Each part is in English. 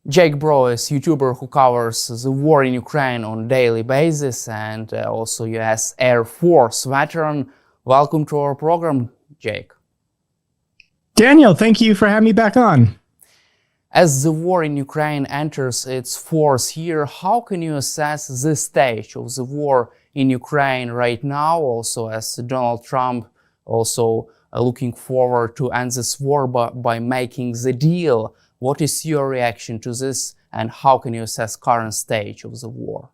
Jake Broe is a YouTuber who covers the war in Ukraine on a daily basis and also US Air Force veteran. Welcome to our program, Jake. Daniel, thank you for having me back on. As the war in Ukraine enters its fourth year, how can you assess this stage of the war in Ukraine right now, also as Donald Trump also looking forward to end this war by making the deal? What is your reaction to this, and how can you assess current stage of the war?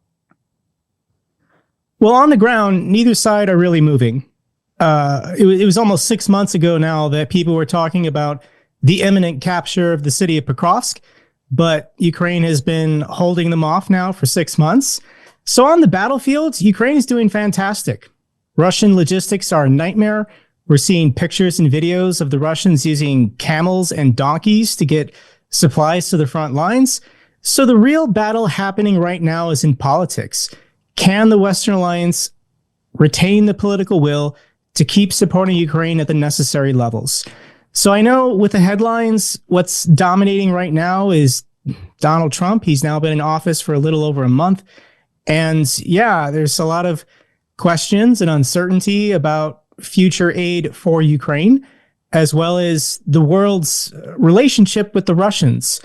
Well, on the ground, neither side are really moving. It was almost 6 months ago now that people were talking about the imminent capture of the city of Pokrovsk, but Ukraine has been holding them off now for 6 months. So on the battlefield, Ukraine is doing fantastic. Russian logistics are a nightmare. We're seeing pictures and videos of the Russians using camels and donkeys to get supplies to the front lines. So the real battle happening right now is in politics. Can the Western Alliance retain the political will to keep supporting Ukraine at the necessary levels? So I know with the headlines, what's dominating right now is Donald Trump. He's now been in office for a little over a month. And yeah, there's a lot of questions and uncertainty about future aid for Ukraine, as well as the world's relationship with the Russians.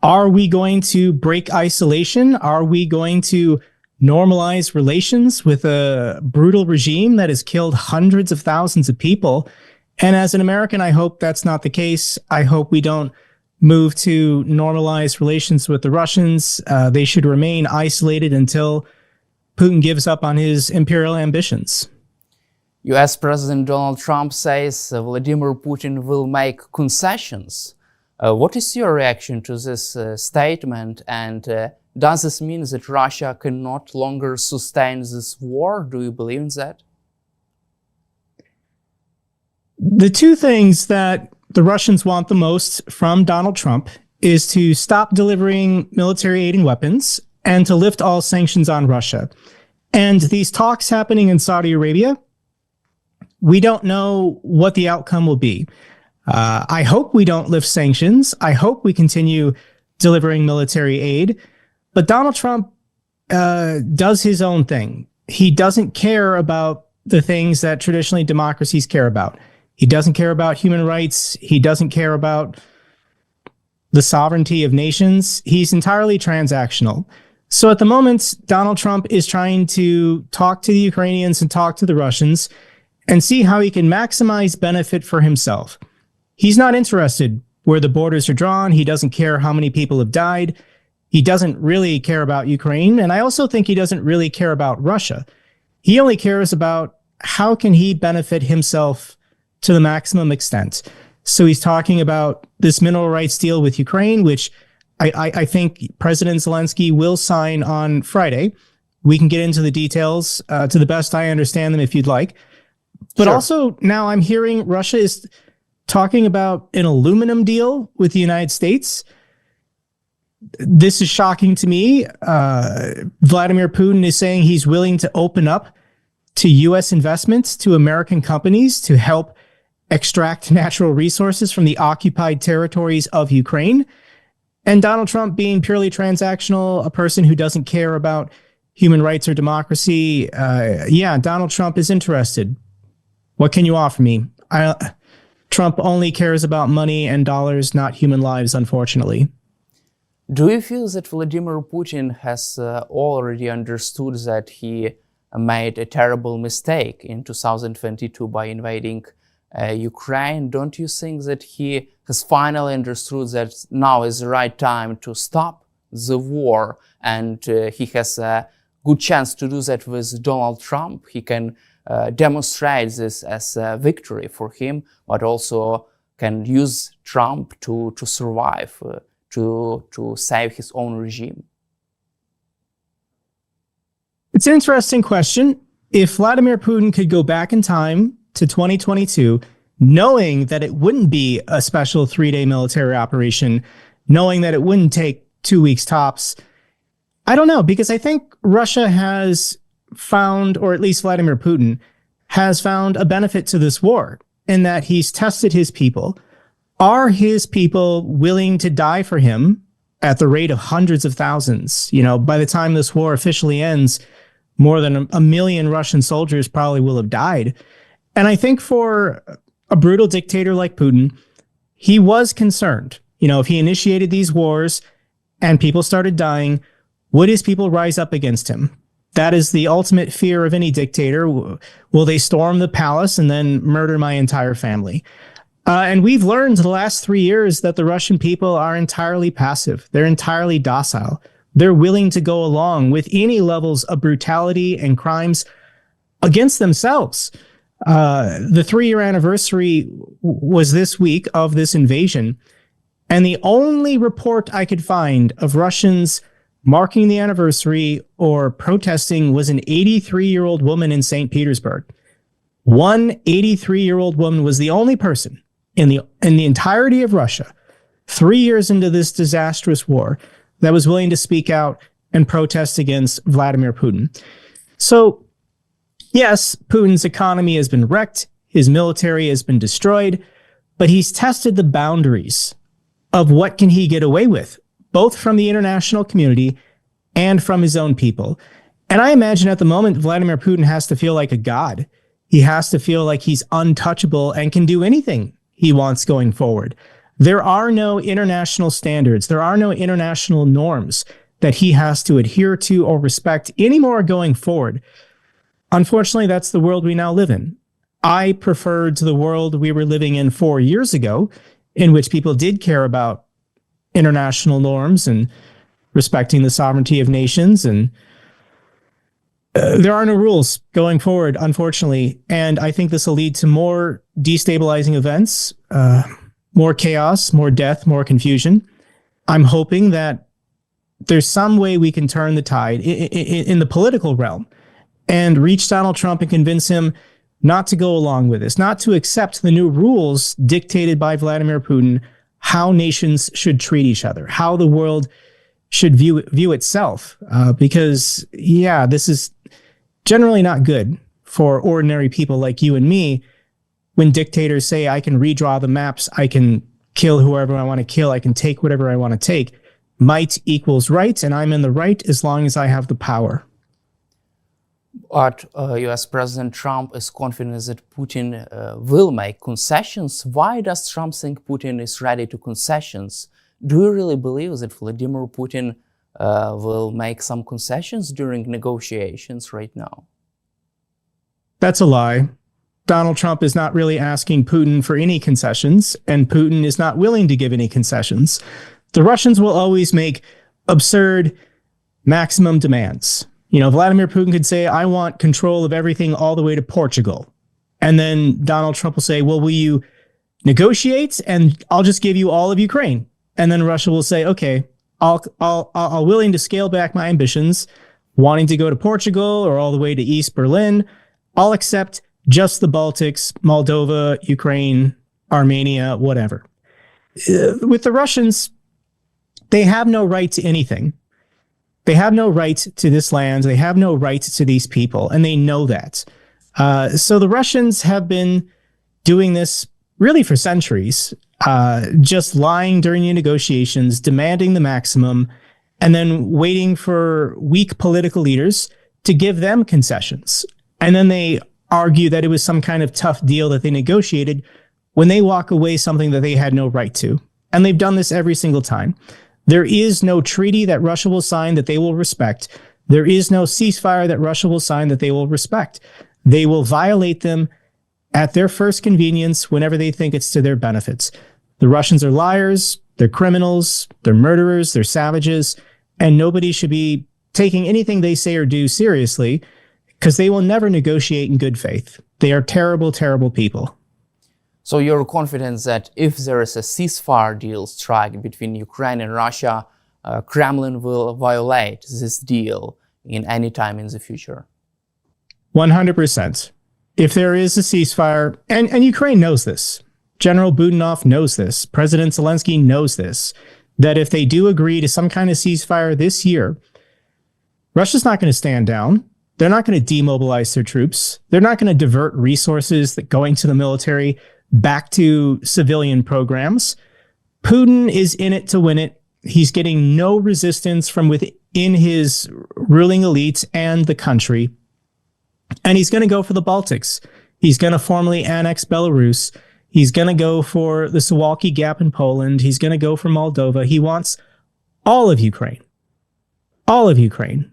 Are we going to break isolation? Are we going to normalize relations with a brutal regime that has killed hundreds of thousands of people? And as an American, I hope that's not the case. I hope we don't move to normalize relations with the Russians. They should remain isolated until Putin gives up on his imperial ambitions. US President Donald Trump says Vladimir Putin will make concessions. What is your reaction to this statement? And does this mean that Russia can no longer sustain this war? Do you believe in that? The two things that the Russians want the most from Donald Trump is to stop delivering military aid and weapons and to lift all sanctions on Russia. And these talks happening in Saudi Arabia, we don't know what the outcome will be. I hope we don't lift sanctions. I hope we continue delivering military aid. But Donald Trump does his own thing. He doesn't care about the things that traditionally democracies care about. He doesn't care about human rights. He doesn't care about the sovereignty of nations. He's entirely transactional. So at the moment, Donald Trump is trying to talk to the Ukrainians and talk to the Russians and see how he can maximize benefit for himself. He's not interested where the borders are drawn. He doesn't care how many people have died. He doesn't really care about Ukraine. And I also think he doesn't really care about Russia. He only cares about how can he benefit himself to the maximum extent. So he's talking about this mineral rights deal with Ukraine, which I think President Zelensky will sign on Friday. We can get into the details to the best I understand them if you'd like. But Sure. also now I'm hearing Russia is talking about an aluminum deal with the United States. This is shocking to me. Vladimir Putin is saying he's willing to open up to U.S. investments to American companies to help extract natural resources from the occupied territories of Ukraine. And Donald Trump being purely transactional, a person who doesn't care about human rights or democracy. Yeah, Donald Trump is interested. What can you offer me? Trump only cares about money and dollars, not human lives, unfortunately. Do you feel that Vladimir Putin has already understood that he made a terrible mistake in 2022 by invading Ukraine? Don't you think that he has finally understood that now is the right time to stop the war, and he has a good chance to do that with Donald Trump? He can demonstrate this as a victory for him, but also can use Trump to survive, to save his own regime. It's an interesting question. If Vladimir Putin could go back in time to 2022, knowing that it wouldn't be a special 3-day military operation, knowing that it wouldn't take 2 weeks tops, I don't know, because I think Russia has found, or at least Vladimir Putin has found a benefit to this war in that he's tested his people. Are his people willing to die for him at the rate of hundreds of thousands. You know, by the time this war officially ends, more than a million Russian soldiers probably will have died. And I think for a brutal dictator like Putin, he was concerned. You know, if he initiated these wars and people started dying, would his people rise up against him? That is the ultimate fear of any dictator. Will they storm the palace and then murder my entire family? And we've learned the last 3 years that the Russian people are entirely passive. They're entirely docile. They're willing to go along with any levels of brutality and crimes against themselves. The 3-year anniversary was this week of this invasion. And the only report I could find of Russians marking the anniversary or protesting was an 83-year-old woman in St. Petersburg. One 83-year-old woman was the only person in the entirety of Russia, 3 years into this disastrous war, that was willing to speak out and protest against Vladimir Putin. So, yes, Putin's economy has been wrecked, his military has been destroyed, but he's tested the boundaries of what can he get away with, both from the international community and from his own people. And I imagine at the moment, Vladimir Putin has to feel like a god. He has to feel like he's untouchable and can do anything he wants going forward. There are no international standards. There are no international norms that he has to adhere to or respect anymore going forward. Unfortunately, that's the world we now live in. I preferred the world we were living in 4 years ago, in which people did care about international norms and respecting the sovereignty of nations. And there are no rules going forward, unfortunately. And I think this will lead to more destabilizing events, more chaos, more death, more confusion. I'm hoping that there's some way we can turn the tide in the political realm and reach Donald Trump and convince him not to go along with this, not to accept the new rules dictated by Vladimir Putin, how nations should treat each other, how the world should view itself. Because, yeah, this is generally not good for ordinary people like you and me when dictators say, I can redraw the maps, I can kill whoever I want to kill, I can take whatever I want to take. Might equals right, and I'm in the right as long as I have the power. But US President Trump is confident that Putin will make concessions. Why does Trump think Putin is ready to concessions? Do you really believe that Vladimir Putin will make some concessions during negotiations right now? That's a lie. Donald Trump is not really asking Putin for any concessions, and Putin is not willing to give any concessions. The Russians will always make absurd maximum demands. You know, Vladimir Putin could say, I want control of everything all the way to Portugal. And then Donald Trump will say, well, will you negotiate? And I'll just give you all of Ukraine. And then Russia will say, okay, I'll willing to scale back my ambitions, wanting to go to Portugal or all the way to East Berlin. I'll accept just the Baltics, Moldova, Ukraine, Armenia, whatever. With the Russians, they have no right to anything. They have no right to this land. They have no right to these people, and they know that. So the Russians have been doing this really for centuries, just lying during the negotiations, demanding the maximum, and then waiting for weak political leaders to give them concessions. And then they argue that it was some kind of tough deal that they negotiated when they walk away something that they had no right to. And they've done this every single time. There is no treaty that Russia will sign that they will respect. There is no ceasefire that Russia will sign that they will respect. They will violate them at their first convenience whenever they think it's to their benefits. The Russians are liars, they're criminals, they're murderers, they're savages, and nobody should be taking anything they say or do seriously because they will never negotiate in good faith. They are terrible, terrible people. So you're confident that if there is a ceasefire deal struck between Ukraine and Russia, Kremlin will violate this deal in any time in the future? 100%. If there is a ceasefire, and Ukraine knows this, General Budanov knows this, President Zelensky knows this, that if they do agree to some kind of ceasefire this year, Russia's not going to stand down. They're not going to demobilize their troops. They're not going to divert resources that going to the military back to civilian programs. Putin is in it to win it. He's getting no resistance from within his ruling elites and the country. And he's going to go for the Baltics. He's going to formally annex Belarus. He's going to go for the Suwalki Gap in Poland. He's going to go for Moldova. He wants all of Ukraine. All of Ukraine.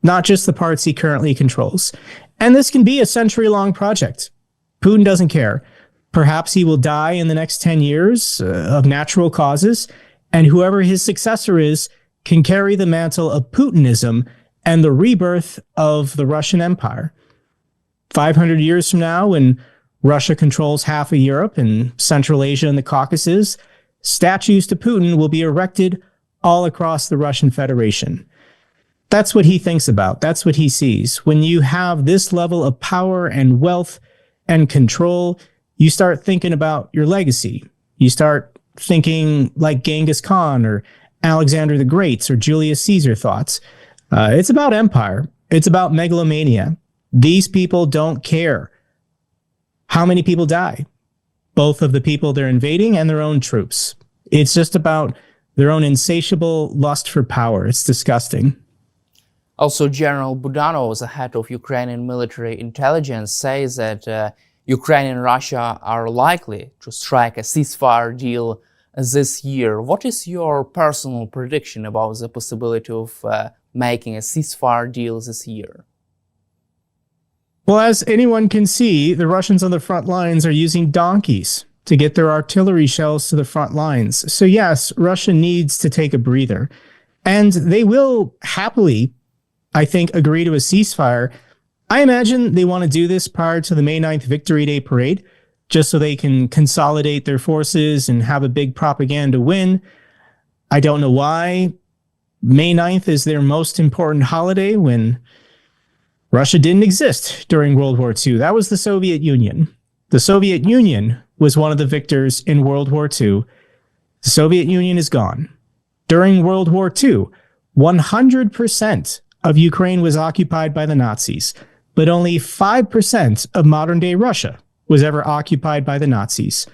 Not just the parts he currently controls. And this can be a century-long project. Putin doesn't care. Perhaps he will die in the next 10 years of natural causes, and whoever his successor is can carry the mantle of Putinism and the rebirth of the Russian Empire. 500 years from now, when Russia controls half of Europe and Central Asia and the Caucasus, statues to Putin will be erected all across the Russian Federation. That's what he thinks about. That's what he sees. When you have this level of power and wealth and control, you start thinking about your legacy. You start thinking like Genghis Khan or Alexander the Great or Julius Caesar thought. It's about empire. It's about megalomania. These people don't care how many people die, both of the people they're invading and their own troops. It's just about their own insatiable lust for power. It's disgusting. Also, General Budanov, the head of Ukrainian military intelligence, says that Ukraine and Russia are likely to strike a ceasefire deal this year. What is your personal prediction about the possibility of making a ceasefire deal this year? Well, as anyone can see, the Russians on the front lines are using donkeys to get their artillery shells to the front lines. So yes, Russia needs to take a breather. And they will happily, I think, agree to a ceasefire. I imagine they want to do this prior to the May 9th Victory Day parade, just so they can consolidate their forces and have a big propaganda win. I don't know why May 9th is their most important holiday when Russia didn't exist during World War II. That was the Soviet Union. The Soviet Union was one of the victors in World War II. The Soviet Union is gone. During World War II, 100% of Ukraine was occupied by the Nazis, but only 5% of modern-day Russia was ever occupied by the Nazis.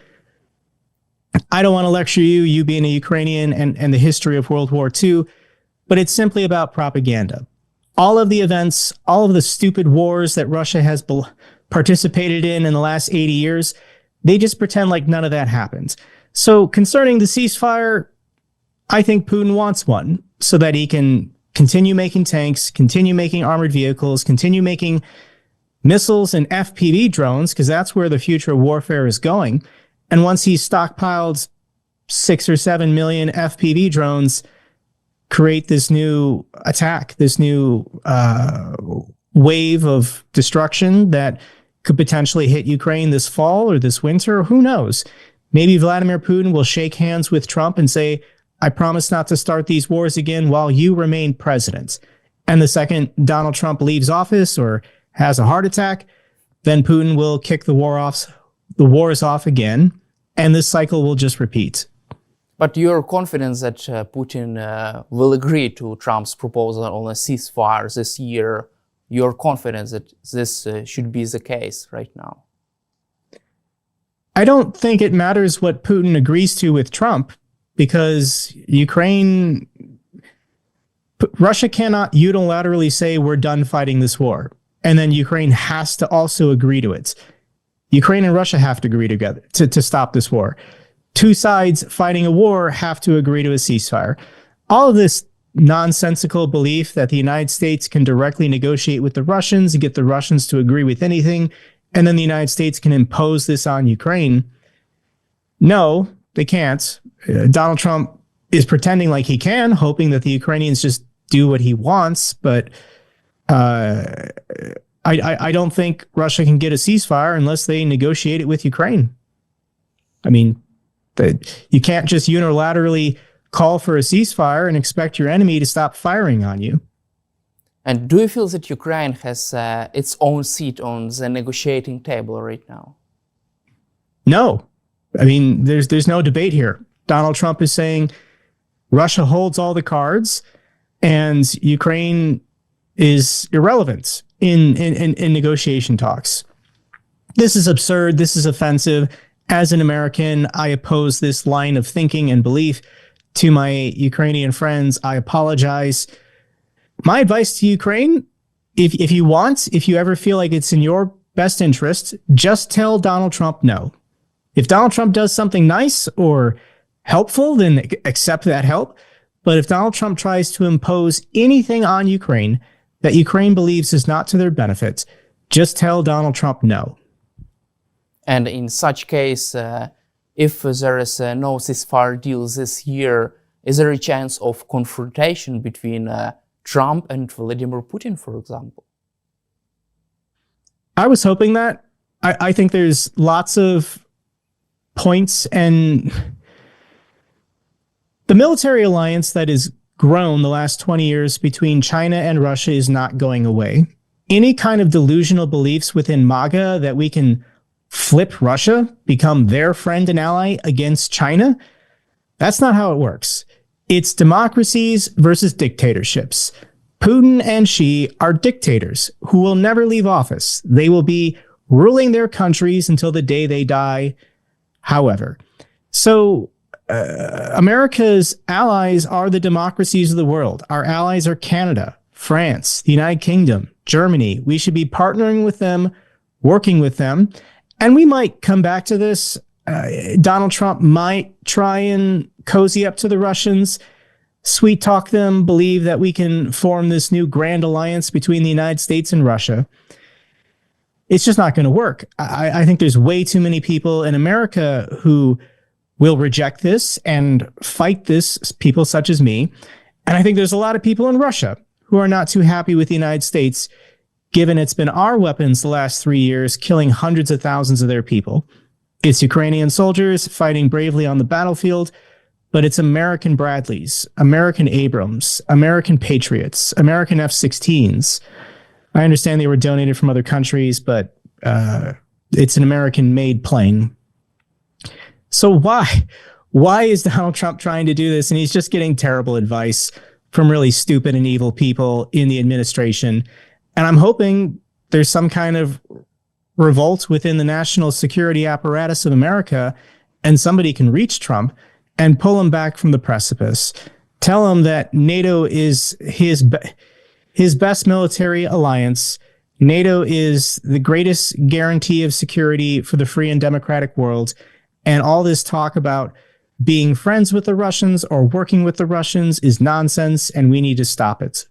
I don't want to lecture you, you being a Ukrainian, and the history of World War II, but it's simply about propaganda. All of the events, all of the stupid wars that Russia has participated in the last 80 years, they just pretend like none of that happened. So concerning the ceasefire, I think Putin wants one so that he can continue making tanks, continue making armored vehicles, continue making missiles and FPV drones, because that's where the future of warfare is going. And once he's stockpiled 6 or 7 million FPV drones, create this new attack, this new wave of destruction that could potentially hit Ukraine this fall or this winter. Who knows? Maybe Vladimir Putin will shake hands with Trump and say, I promise not to start these wars again while you remain president. And the second Donald Trump leaves office or has a heart attack, then Putin will kick the wars off again, and this cycle will just repeat. But you're confident that Putin will agree to Trump's proposal on a ceasefire this year. You're confident that this should be the case right now? I don't think it matters what Putin agrees to with Trump, because Russia cannot unilaterally say we're done fighting this war, and then Ukraine has to also agree to it. Ukraine and Russia have to agree together to stop this war. Two sides fighting a war have to agree to a ceasefire. All of this nonsensical belief that the United States can directly negotiate with the Russians and get the Russians to agree with anything, and then the United States can impose this on Ukraine. No, they can't. Donald Trump is pretending like he can, hoping that the Ukrainians just do what he wants, but I don't think Russia can get a ceasefire unless they negotiate it with Ukraine. I mean, you can't just unilaterally call for a ceasefire and expect your enemy to stop firing on you. And do you feel that Ukraine has its own seat on the negotiating table right now? No. I mean, there's no debate here. Donald Trump is saying Russia holds all the cards and Ukraine is irrelevant in negotiation talks. This is absurd. This is offensive. As an American, I oppose this line of thinking and belief. to my Ukrainian friends, I apologize. My advice to Ukraine, if you ever feel like it's in your best interest, just tell Donald Trump no. If Donald Trump does something nice or helpful, then accept that help. But if Donald Trump tries to impose anything on Ukraine that Ukraine believes is not to their benefit, just tell Donald Trump no. And in such case, if there is no ceasefire deal this year, is there a chance of confrontation between Trump and Vladimir Putin, for example? I was hoping that. I think there's lots of points, and the military alliance that has grown the last 20 years between China and Russia is not going away. Any kind of delusional beliefs within MAGA that we can flip Russia, become their friend and ally against China, that's not how it works. It's democracies versus dictatorships. Putin and Xi are dictators who will never leave office. They will be ruling their countries until the day they die, however. So America's allies are the democracies of the world. Our allies are Canada, France, the United Kingdom, Germany. We should be partnering with them, working with them. And we might come back to this. Donald Trump might try and cozy up to the Russians, sweet talk them, believe that we can form this new grand alliance between the United States and Russia. It's just not going to work. I think there's way too many people in America who will reject this and fight this, people such as me. And I think there's a lot of people in Russia who are not too happy with the United States, given it's been our weapons the last 3 years, killing hundreds of thousands of their people. It's Ukrainian soldiers fighting bravely on the battlefield, but it's American Bradleys, American Abrams, American Patriots, American F-16s. I understand they were donated from other countries, but it's an American-made plane. So why is Donald Trump trying to do this? And he's just getting terrible advice from really stupid and evil people in the administration. And I'm hoping there's some kind of revolt within the national security apparatus of America, and somebody can reach Trump and pull him back from the precipice. Tell him that NATO is his best military alliance. NATO is the greatest guarantee of security for the free and democratic world. And all this talk about being friends with the Russians or working with the Russians is nonsense, and we need to stop it.